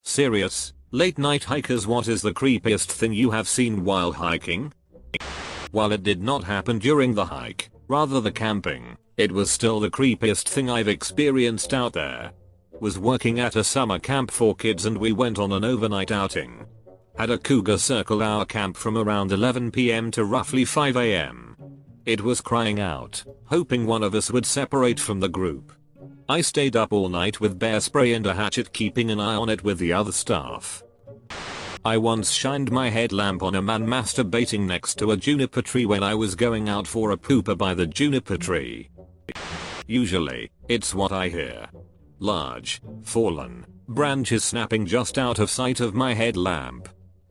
Serious, late night hikers, what is the creepiest thing you have seen while hiking? While it did not happen during the hike, rather the camping, it was still the creepiest thing I've experienced out there. Was working at a summer camp for kids and we went on an overnight outing. Had a cougar circle our camp from around 11 PM to roughly 5 AM. It was crying out, hoping one of us would separate from the group. I stayed up all night with bear spray and a hatchet, keeping an eye on it with the other staff. I once shined my headlamp on a man masturbating next to a juniper tree when I was going out for a pooper by the juniper tree. Usually, it's what I hear. Large, fallen, branches snapping just out of sight of my headlamp.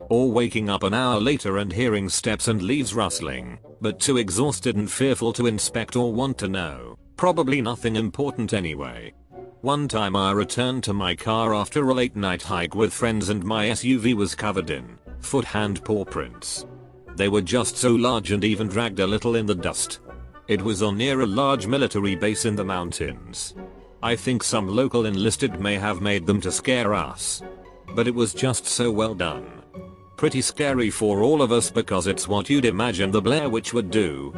Or waking up an hour later and hearing steps and leaves rustling, but too exhausted and fearful to inspect or want to know. Probably nothing important anyway. One time I returned to my car after a late night hike with friends and my SUV was covered in foot hand paw prints. They were just so large and even dragged a little in the dust. It was on near a large military base in the mountains. I think some local enlisted may have made them to scare us. But it was just so well done. Pretty scary for all of us because it's what you'd imagine the Blair Witch would do.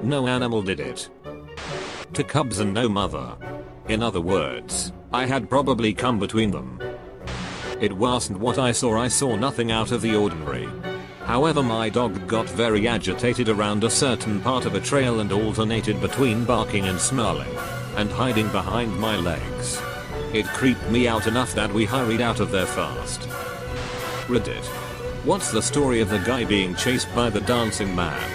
No animal did it. To cubs and no mother. In other words, I had probably come between them. It wasn't what I saw nothing out of the ordinary. However, my dog got very agitated around a certain part of a trail and alternated between barking and snarling, and hiding behind my legs. It creeped me out enough that we hurried out of there fast. Reddit. What's the story of the guy being chased by the dancing man?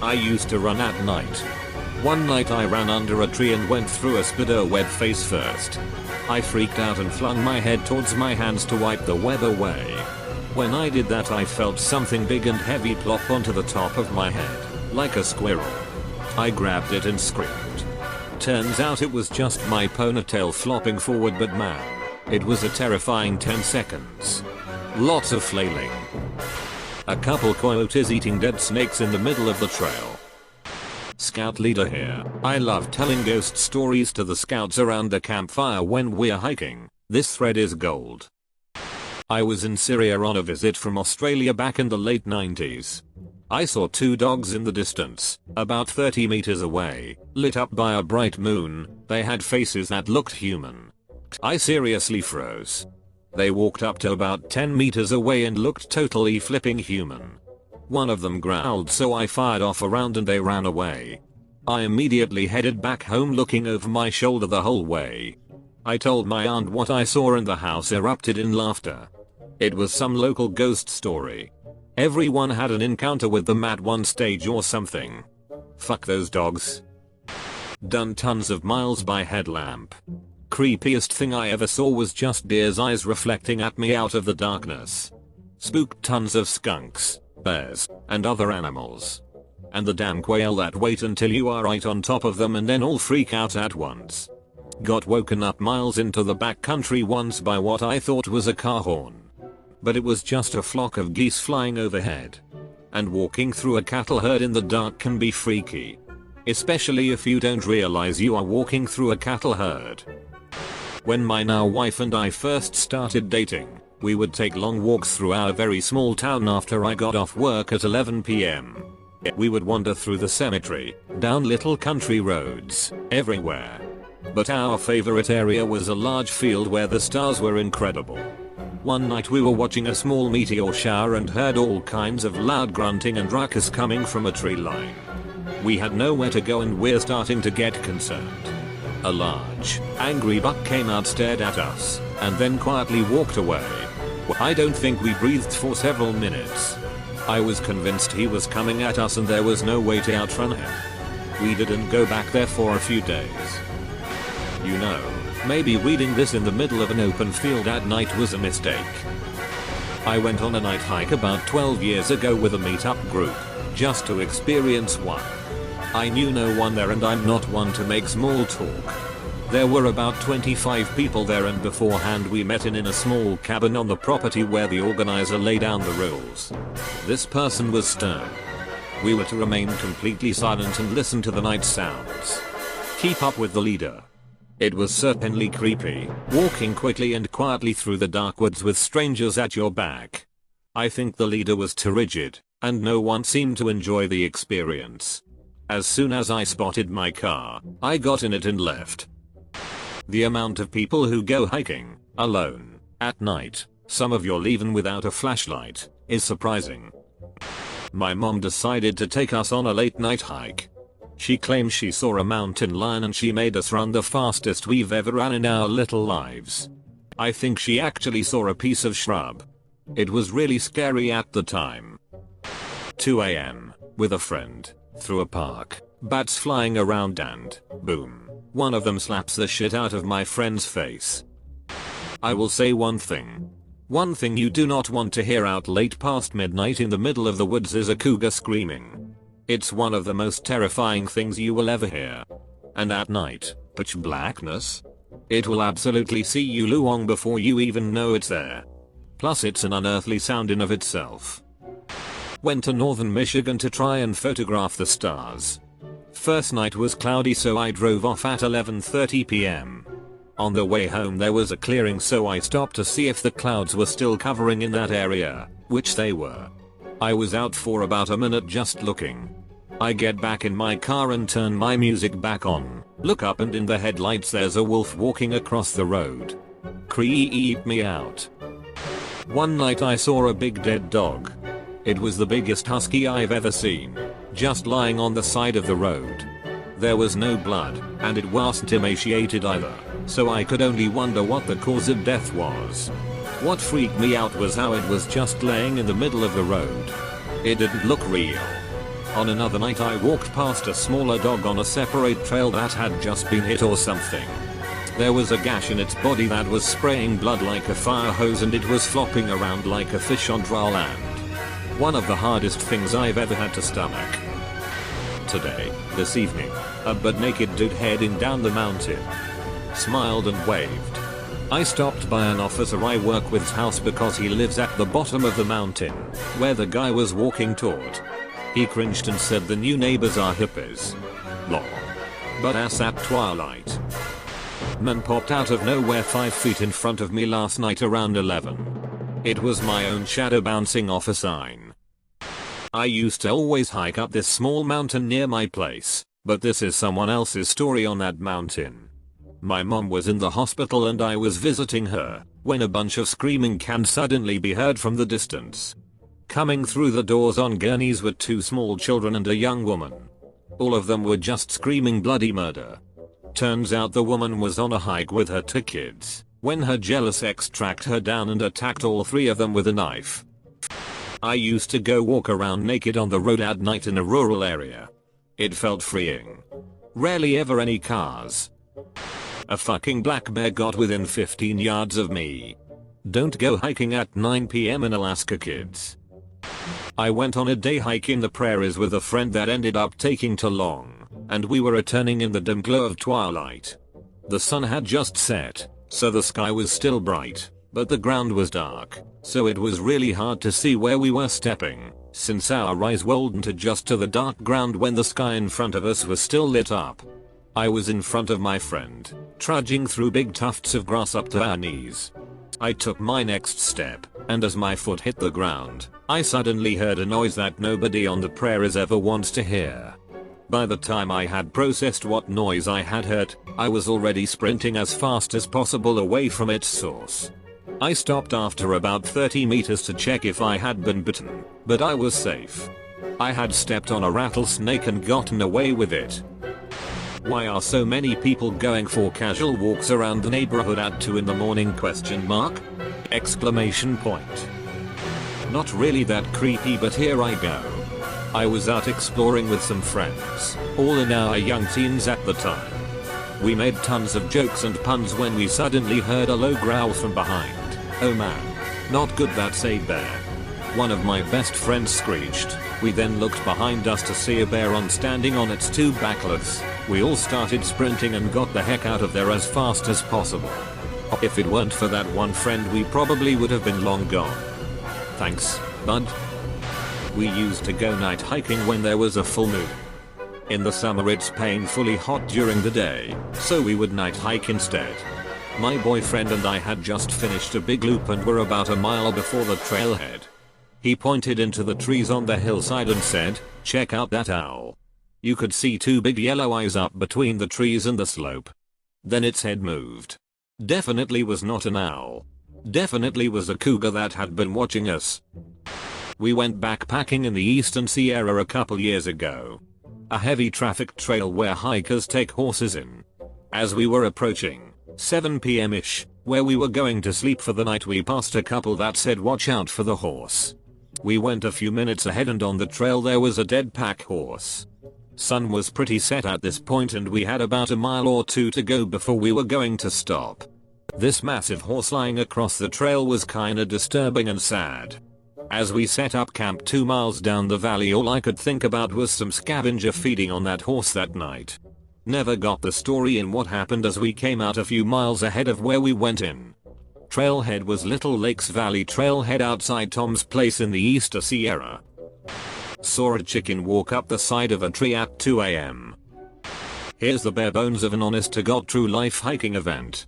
I used to run at night. One night I ran under a tree and went through a spider web face first. I freaked out and flung my head towards my hands to wipe the web away. When I did that I felt something big and heavy plop onto the top of my head, like a squirrel. I grabbed it and screamed. Turns out it was just my ponytail flopping forward, but man, it was a terrifying 10 seconds. Lots of flailing. A couple coyotes eating dead snakes in the middle of the trail. Scout leader here. I love telling ghost stories to the scouts around the campfire when we're hiking. This thread is gold. I was in Syria on a visit from Australia back in the late 90s. I saw two dogs in the distance, about 30 meters away, lit up by a bright moon. They had faces that looked human. I seriously froze. They walked up to about 10 meters away and looked totally flipping human. One of them growled, so I fired off a round and they ran away. I immediately headed back home looking over my shoulder the whole way. I told my aunt what I saw and the house erupted in laughter. It was some local ghost story. Everyone had an encounter with them at one stage or something. Fuck those dogs. Done tons of miles by headlamp. Creepiest thing I ever saw was just deer's eyes reflecting at me out of the darkness. Spooked tons of skunks, bears, and other animals. And the damn quail that wait until you are right on top of them and then all freak out at once. Got woken up miles into the backcountry once by what I thought was a car horn. But it was just a flock of geese flying overhead. And walking through a cattle herd in the dark can be freaky. Especially if you don't realize you are walking through a cattle herd. When my now wife and I first started dating, we would take long walks through our very small town after I got off work at 11 PM. We would wander through the cemetery, down little country roads, everywhere. But our favorite area was a large field where the stars were incredible. One night we were watching a small meteor shower and heard all kinds of loud grunting and ruckus coming from a tree line. We had nowhere to go and we're starting to get concerned. A large, angry buck came out, stared at us, and then quietly walked away. I don't think we breathed for several minutes. I was convinced he was coming at us and there was no way to outrun him. We didn't go back there for a few days. You know, maybe reading this in the middle of an open field at night was a mistake. I went on a night hike about 12 years ago with a meetup group, just to experience one. I knew no one there and I'm not one to make small talk. There were about 25 people there and beforehand we met in a small cabin on the property where the organizer laid down the rules. This person was stern. We were to remain completely silent and listen to the night sounds. Keep up with the leader. It was certainly creepy, walking quickly and quietly through the dark woods with strangers at your back. I think the leader was too rigid, and no one seemed to enjoy the experience. As soon as I spotted my car, I got in it and left. The amount of people who go hiking, alone, at night, some of you leaving without a flashlight, is surprising. My mom decided to take us on a late night hike. She claims she saw a mountain lion and she made us run the fastest we've ever run in our little lives. I think she actually saw a piece of shrub. It was really scary at the time. 2 AM, with a friend, through a park, bats flying around and, boom, one of them slaps the shit out of my friend's face. I will say one thing. One thing you do not want to hear out late past midnight in the middle of the woods is a cougar screaming. It's one of the most terrifying things you will ever hear. And at night, pitch blackness. It will absolutely see you long before you even know it's there. Plus it's an unearthly sound in of itself. Went to northern Michigan to try and photograph the stars. First night was cloudy, so I drove off at 11:30 PM. On the way home there was a clearing, so I stopped to see if the clouds were still covering in that area, which they were. I was out for about a minute just looking. I get back in my car and turn my music back on, look up, and in the headlights there's a wolf walking across the road. Creep me out. One night I saw a big dead dog. It was the biggest husky I've ever seen, just lying on the side of the road. There was no blood, and it wasn't emaciated either, so I could only wonder what the cause of death was. What freaked me out was how it was just laying in the middle of the road. It didn't look real. On another night I walked past a smaller dog on a separate trail that had just been hit or something. There was a gash in its body that was spraying blood like a fire hose, and it was flopping around like a fish on dry land. One of the hardest things I've ever had to stomach. This evening, a butt-naked dude heading down the mountain. Smiled and waved. I stopped by an officer I work with's house because he lives at the bottom of the mountain, where the guy was walking toward. He cringed and said the new neighbors are hippies. Lol. But as at twilight. Man popped out of nowhere 5 feet in front of me last night around 11. It was my own shadow bouncing off a sign. I used to always hike up this small mountain near my place, but this is someone else's story on that mountain. My mom was in the hospital and I was visiting her, when a bunch of screaming can suddenly be heard from the distance. Coming through the doors on gurneys were 2 small children and a young woman. All of them were just screaming bloody murder. Turns out the woman was on a hike with her 2 kids, when her jealous ex tracked her down and attacked all 3 of them with a knife. I used to go walk around naked on the road at night in a rural area. It felt freeing. Rarely ever any cars. A fucking black bear got within 15 yards of me. Don't go hiking at 9 PM in Alaska, kids. I went on a day hike in the prairies with a friend that ended up taking too long, and we were returning in the dim glow of twilight. The sun had just set, so the sky was still bright, but the ground was dark, so it was really hard to see where we were stepping, since our eyes widened to just to the dark ground when the sky in front of us was still lit up. I was in front of my friend, trudging through big tufts of grass up to our knees. I took my next step, and as my foot hit the ground, I suddenly heard a noise that nobody on the prairies ever wants to hear. By the time I had processed what noise I had heard, I was already sprinting as fast as possible away from its source. I stopped after about 30 meters to check if I had been bitten, but I was safe. I had stepped on a rattlesnake and gotten away with it. Why are so many people going for casual walks around the neighborhood at 2 in the morning ? Exclamation point. Not really that creepy, but here I go. I was out exploring with some friends, all in our young teens at the time. We made tons of jokes and puns when we suddenly heard a low growl from behind. Oh man. Not good, that's a bear. One of my best friends screeched. We then looked behind us to see a bear standing on its 2 back legs. We all started sprinting and got the heck out of there as fast as possible. If it weren't for that one friend, we probably would have been long gone. Thanks, bud. We used to go night hiking when there was a full moon. In the summer it's painfully hot during the day, so we would night hike instead. My boyfriend and I had just finished a big loop and were about a mile before the trailhead. He pointed into the trees on the hillside and said, "Check out that owl." You could see two big yellow eyes up between the trees and the slope. Then its head moved. Definitely was not an owl. Definitely was a cougar that had been watching us. We went backpacking in the Eastern Sierra a couple years ago. A heavy traffic trail where hikers take horses in. As we were approaching 7 p.m.ish, where we were going to sleep for the night, we passed a couple that said watch out for the horse. We went a few minutes ahead and on the trail there was a dead pack horse. Sun was pretty set at this point and we had about a mile or two to go before we were going to stop. This massive horse lying across the trail was kinda disturbing and sad. As we set up camp 2 miles down the valley, all I could think about was some scavenger feeding on that horse that night. Never got the story in what happened as we came out a few miles ahead of where we went in. Trailhead was Little Lakes Valley Trailhead outside Tom's place in the Eastern Sierra. Saw a chicken walk up the side of a tree at 2 a.m. Here's the bare bones of an honest to God true life hiking event.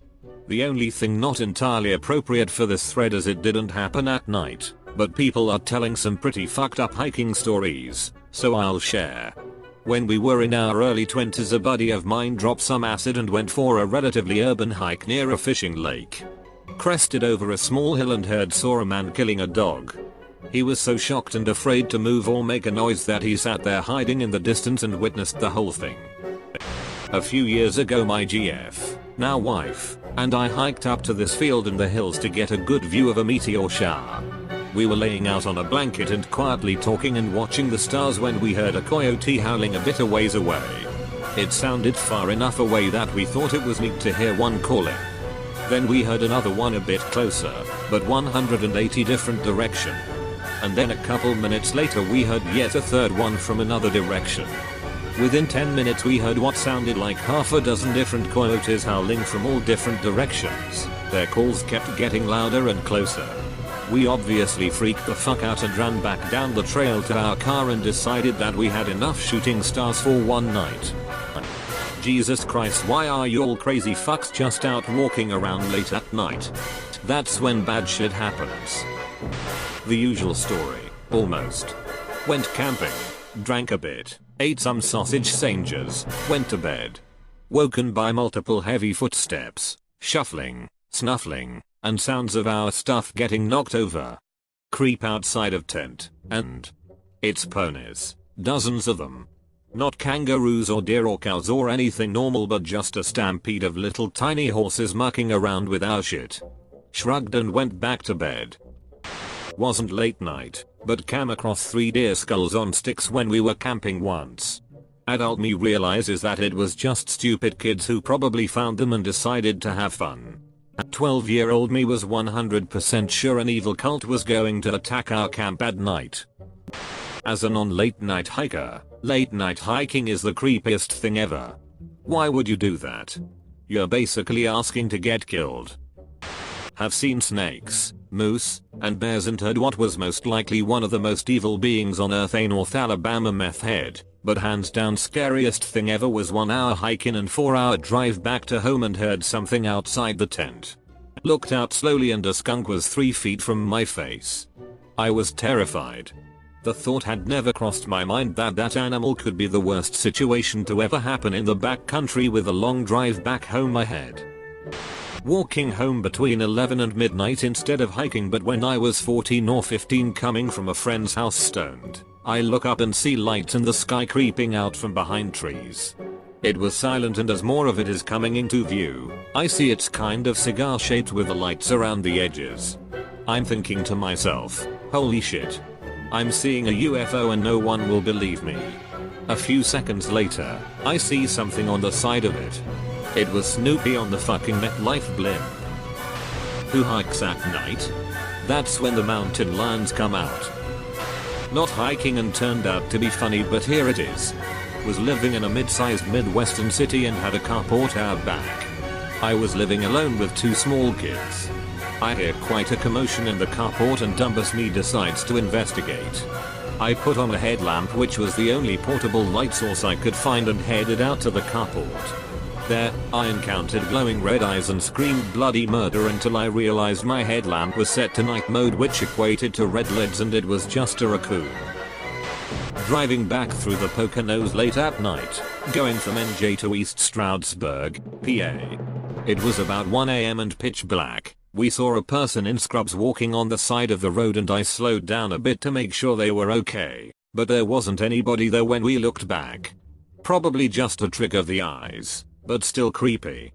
The only thing not entirely appropriate for this thread is it didn't happen at night, but people are telling some pretty fucked up hiking stories, so I'll share. When we were in our early 20s, a buddy of mine dropped some acid and went for a relatively urban hike near a fishing lake. Crested over a small hill and saw a man killing a dog. He was so shocked and afraid to move or make a noise that he sat there hiding in the distance and witnessed the whole thing. A few years ago my GF, now wife, and I hiked up to this field in the hills to get a good view of a meteor shower. We were laying out on a blanket and quietly talking and watching the stars when we heard a coyote howling a bit a ways away. It sounded far enough away that we thought it was neat to hear one calling. Then we heard another one a bit closer, but 180 different direction. And then a couple minutes later we heard yet a third one from another direction. Within 10 minutes we heard what sounded like half a dozen different coyotes howling from all different directions. Their calls kept getting louder and closer. We obviously freaked the fuck out and ran back down the trail to our car and decided that we had enough shooting stars for one night. Jesus Christ, why are you all crazy fucks just out walking around late at night? That's when bad shit happens. The usual story, almost. Went camping, drank a bit, ate some sausage sandwiches, went to bed. Woken by multiple heavy footsteps, shuffling, snuffling, and sounds of our stuff getting knocked over. Creep outside of tent, and it's ponies, dozens of them. Not kangaroos or deer or cows or anything normal, but just a stampede of little tiny horses mucking around with our shit. Shrugged and went back to bed. Wasn't late night, but came across 3 deer skulls on sticks when we were camping once. Adult me realizes that it was just stupid kids who probably found them and decided to have fun. 12-year-old me was 100% sure an evil cult was going to attack our camp at night. As a non-late night hiker, late night hiking is the creepiest thing ever. Why would you do that? You're basically asking to get killed. Have seen snakes, moose, and bears and heard what was most likely one of the most evil beings on earth, a North Alabama meth head, but hands down scariest thing ever was 1 hour hike in and 4-hour drive back to home and heard something outside the tent. Looked out slowly and a skunk was 3 feet from my face. I was terrified. The thought had never crossed my mind that that animal could be the worst situation to ever happen in the backcountry with a long drive back home ahead. Walking home between 11 and midnight instead of hiking, but when I was 14 or 15 coming from a friend's house stoned, I look up and see lights in the sky creeping out from behind trees. It was silent, and as more of it is coming into view, I see it's kind of cigar shaped with the lights around the edges. I'm thinking to myself, holy shit. I'm seeing a UFO and no one will believe me. A few seconds later, I see something on the side of it. It was Snoopy on the fucking MetLife blimp. Who hikes at night? That's when the mountain lions come out. Not hiking and turned out to be funny, but here it is. Was living in a mid-sized Midwestern city and had a carport out back. I was living alone with 2 small kids. I hear quite a commotion in the carport and Dumbus me decides to investigate. I put on a headlamp, which was the only portable light source I could find, and headed out to the carport. There, I encountered glowing red eyes and screamed bloody murder until I realized my headlamp was set to night mode, which equated to red lids, and it was just a raccoon. Driving back through the Poconos late at night, going from NJ to East Stroudsburg, PA. It was about 1 AM and pitch black. We saw a person in scrubs walking on the side of the road, and I slowed down a bit to make sure they were okay, but there wasn't anybody there when we looked back. Probably just a trick of the eyes, but still creepy.